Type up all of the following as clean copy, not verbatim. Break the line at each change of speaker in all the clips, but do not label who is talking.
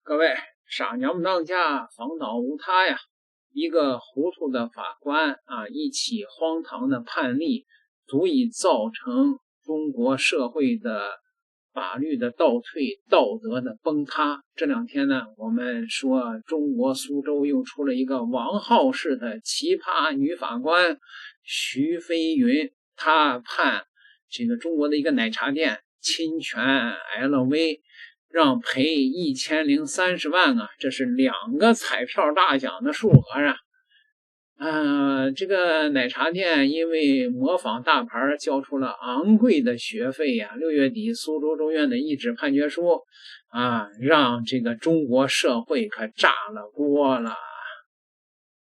各位，傻娘们当家，防倒无他呀！一个糊涂的法官啊，一起荒唐的判例，足以造成中国社会的法律的倒退，道德的崩塌。这两天呢，我们说中国苏州又出了一个王浩式的奇葩女法官徐飞云，她判这个中国的一个奶茶店侵权 LV。让赔1030万啊，这是2个彩票大奖的数额啊！这个奶茶店因为模仿大牌交出了昂贵的学费呀，6月底苏州中院的一纸判决书啊，让这个中国社会可炸了锅了。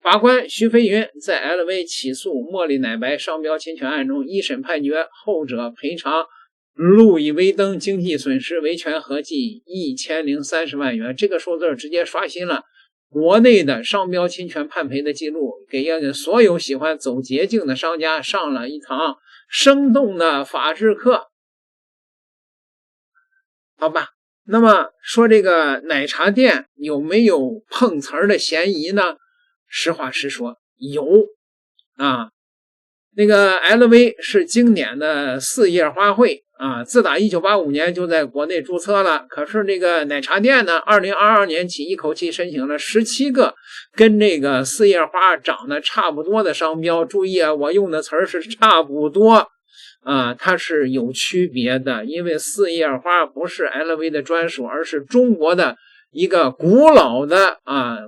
法官徐飞云在 LV 起诉茉莉奶白商标侵权案中，一审判决后者赔偿路易威登经济损失维权合计1030万元，这个数字直接刷新了国内的商标侵权判赔的记录，给所有喜欢走捷径的商家上了一堂生动的法治课。好吧，那么说这个奶茶店有没有碰瓷儿的嫌疑呢？实话实说，有啊。那个 LV 是经典的4叶花卉啊，自打1985年就在国内注册了。可是这个奶茶店呢，2022年起一口气申请了17个跟这个4叶花长得差不多的商标。注意啊，我用的词儿是差不多啊，它是有区别的，因为4叶花不是 LV 的专属，而是中国的一个古老的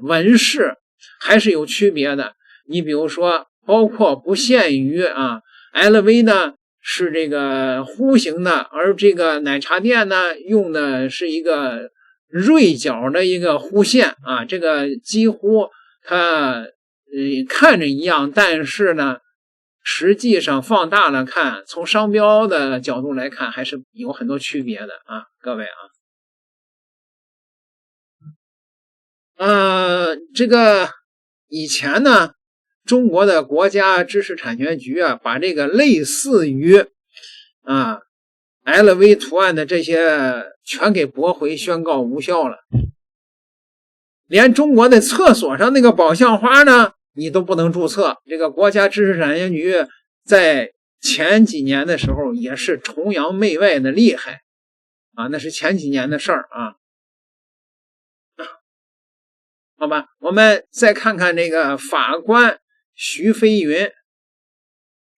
纹饰，还是有区别的。你比如说，包括不限于LV 呢是这个弧形的，而这个奶茶店呢用的是一个锐角的一个弧线啊，这个几乎它看着一样，但是呢实际上放大了看，从商标的角度来看还是有很多区别的啊，各位这个以前呢中国的国家知识产权局把这个类似于LV 图案的这些全给驳回，宣告无效了。连中国的厕所上那个宝相花呢，你都不能注册。这个国家知识产权局在前几年的时候也是崇洋媚外的厉害啊，那是前几年的事儿啊。好吧，我们再看看这个法官徐飞云，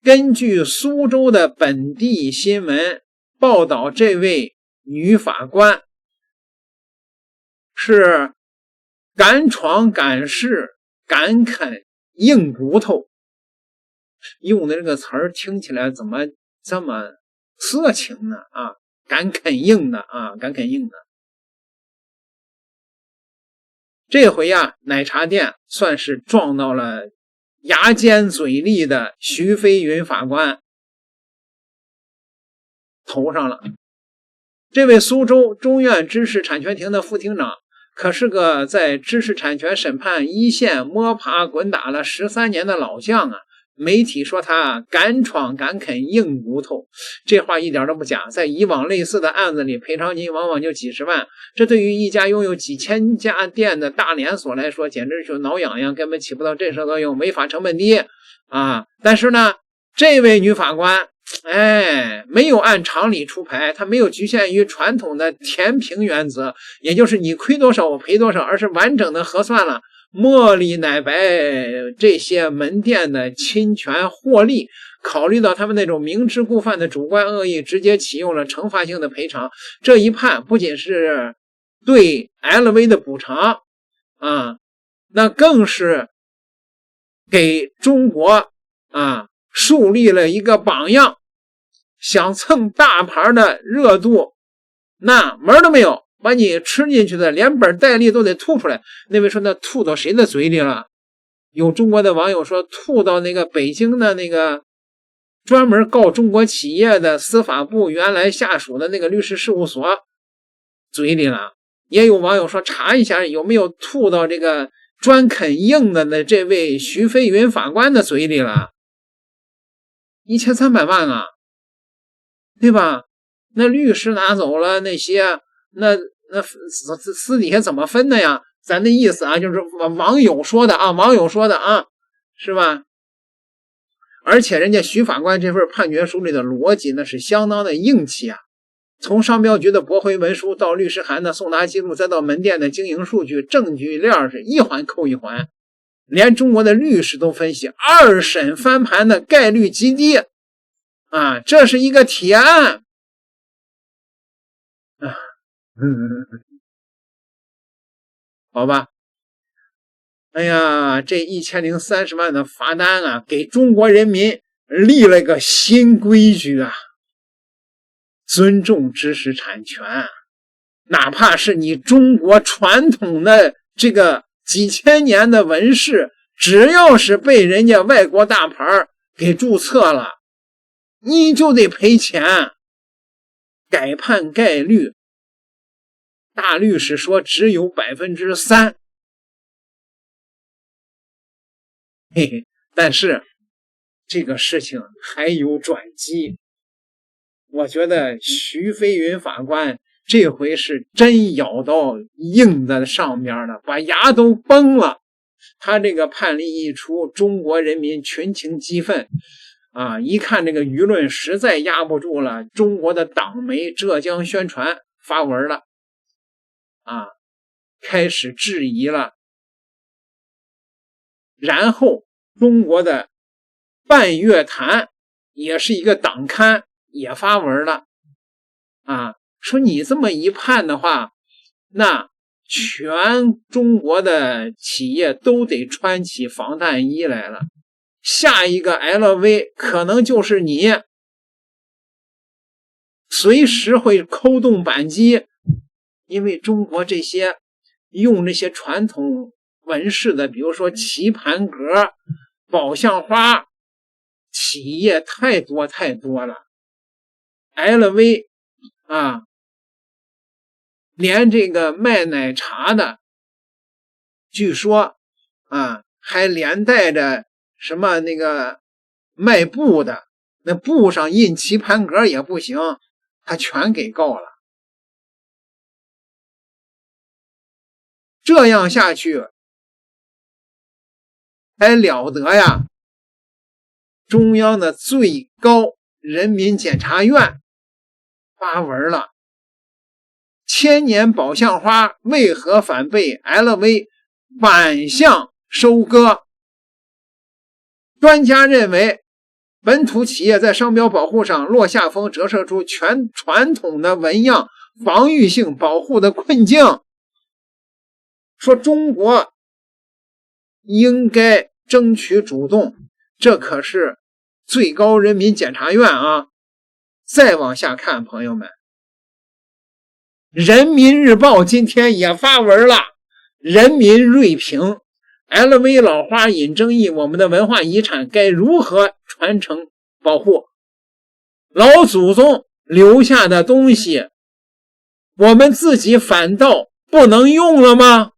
根据苏州的本地新闻报道，这位女法官是敢闯敢试敢啃硬骨头，用的这个词儿听起来怎么这么色情呢啊？敢啃硬的啊，敢啃硬的。这回奶茶店算是撞到了牙尖嘴利的徐飞云法官头上了。这位苏州中院知识产权庭的副庭长可是个在知识产权审判一线摸爬滚打了13年的老将啊。媒体说他敢闯敢啃硬骨头，这话一点都不假。在以往类似的案子里，赔偿金往往就几十万，这对于一家拥有几千家店的大连锁来说，简直就挠痒痒，根本起不到震慑作用，违法成本低啊。但是呢，这位女法官没有按常理出牌，她没有局限于传统的填平原则，也就是你亏多少我赔多少，而是完整的核算了茉莉奶白这些门店的侵权获利，考虑到他们那种明知故犯的主观恶意，直接启用了惩罚性的赔偿。这一判不仅是对 LV 的补偿那更是给中国树立了一个榜样。想蹭大牌的热度，那门都没有，把你吃进去的连本带利都得吐出来。那位说那吐到谁的嘴里了？有中国的网友说吐到那个北京的那个专门告中国企业的司法部原来下属的那个律师事务所嘴里了。也有网友说查一下有没有吐到这个专啃硬的这位徐飞云法官的嘴里了。1300万对吧？那律师拿走了那些，那那私底下怎么分的呀？咱的意思啊，就是网友说的啊，是吧？而且人家徐法官这份判决书里的逻辑那是相当的硬气啊，从商标局的驳回文书到律师函的送达记录，再到门店的经营数据，证据链是一环扣一环，连中国的律师都分析二审翻盘的概率极低啊，这是一个铁案啊。好吧，哎呀，这1030万的罚单啊，给中国人民立了个新规矩啊，尊重知识产权，哪怕是你中国传统的这个几千年的纹饰，只要是被人家外国大牌给注册了，你就得赔钱。改判概率，大律师说只有 3%。嘿嘿，但是这个事情还有转机。我觉得徐飞云法官这回是真咬到硬的上面了，把牙都崩了。他这个判例一出，中国人民群情激愤啊！一看这个舆论实在压不住了，中国的党媒浙江宣传发文了啊，开始质疑了。然后中国的半月谈也是一个党刊也发文了啊，说你这么一判的话，那全中国的企业都得穿起防弹衣来了，下一个 LV 可能就是你，随时会扣动扳机。因为中国这些用这些传统纹饰的，比如说棋盘格、宝相花，企业太多了。LV 啊，连这个卖奶茶的，据说啊，还连带着什么那个卖布的，那布上印棋盘格也不行，他全给告了。这样下去还了得呀！中央的最高人民检察院发文了，千年宝相花为何反被 LV 反向收割？专家认为，本土企业在商标保护上落下风，折射出全传统的纹样防御性保护的困境。说中国应该争取主动，这可是最高人民检察院啊！再往下看，朋友们，人民日报今天也发文了，人民锐评 LV 老花引争议，我们的文化遗产该如何传承保护？老祖宗留下的东西，我们自己反倒不能用了吗？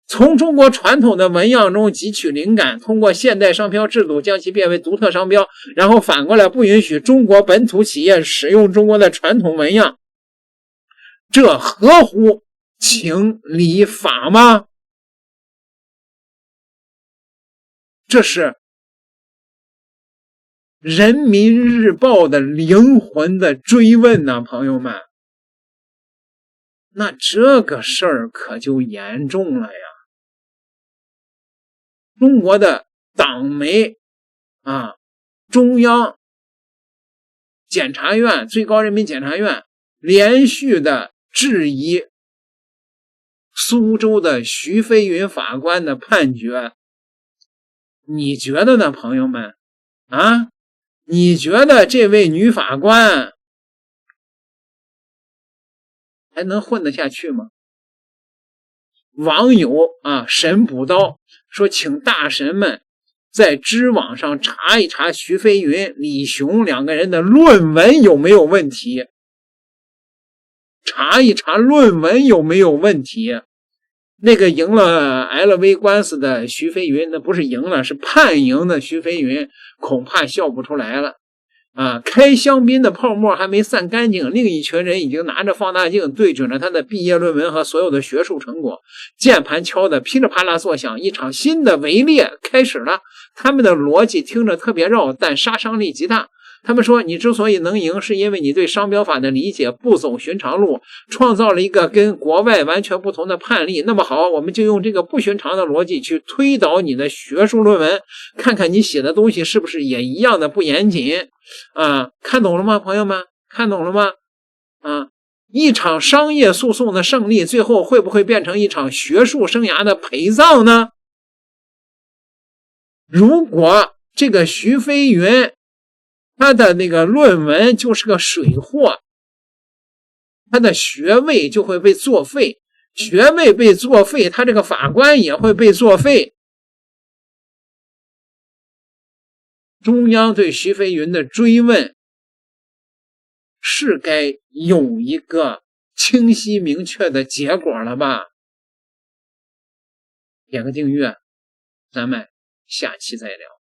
从中国传统的纹样中汲取灵感，通过现代商标制度将其变为独特商标，然后反过来不允许中国本土企业使用中国的传统纹样，这合乎情理法吗？这是人民日报的灵魂的追问呢，朋友们。那这个事儿可就严重了呀。中国的党媒啊，中央检察院、最高人民检察院连续的质疑苏州的徐飞云法官的判决，你觉得呢，朋友们啊？你觉得这位女法官还能混得下去吗？网友啊，神补刀说，请大神们在知网上查一查徐飞云、李雄两个人的论文有没有问题，查一查论文有没有问题。那个赢了 LV 官司的徐飞云，那不是赢了，是判赢的徐飞云，恐怕笑不出来了开香槟的泡沫还没散干净，另一群人已经拿着放大镜对准了他的毕业论文和所有的学术成果，键盘敲得噼里啪啦作响，一场新的围猎开始了。他们的逻辑听着特别绕，但杀伤力极大。他们说，你之所以能赢，是因为你对商标法的理解不走寻常路，创造了一个跟国外完全不同的判例。那么好，我们就用这个不寻常的逻辑去推导你的学术论文，看看你写的东西是不是也一样的不严谨。看懂了吗，朋友们？看懂了吗？一场商业诉讼的胜利，最后会不会变成一场学术生涯的陪葬呢？如果这个徐飞云他的那个论文就是个水货，他的学位就会被作废，学位被作废，他这个法官也会被作废。中央对徐飞云的追问是该有一个清晰明确的结果了吧？点个订阅，咱们下期再聊。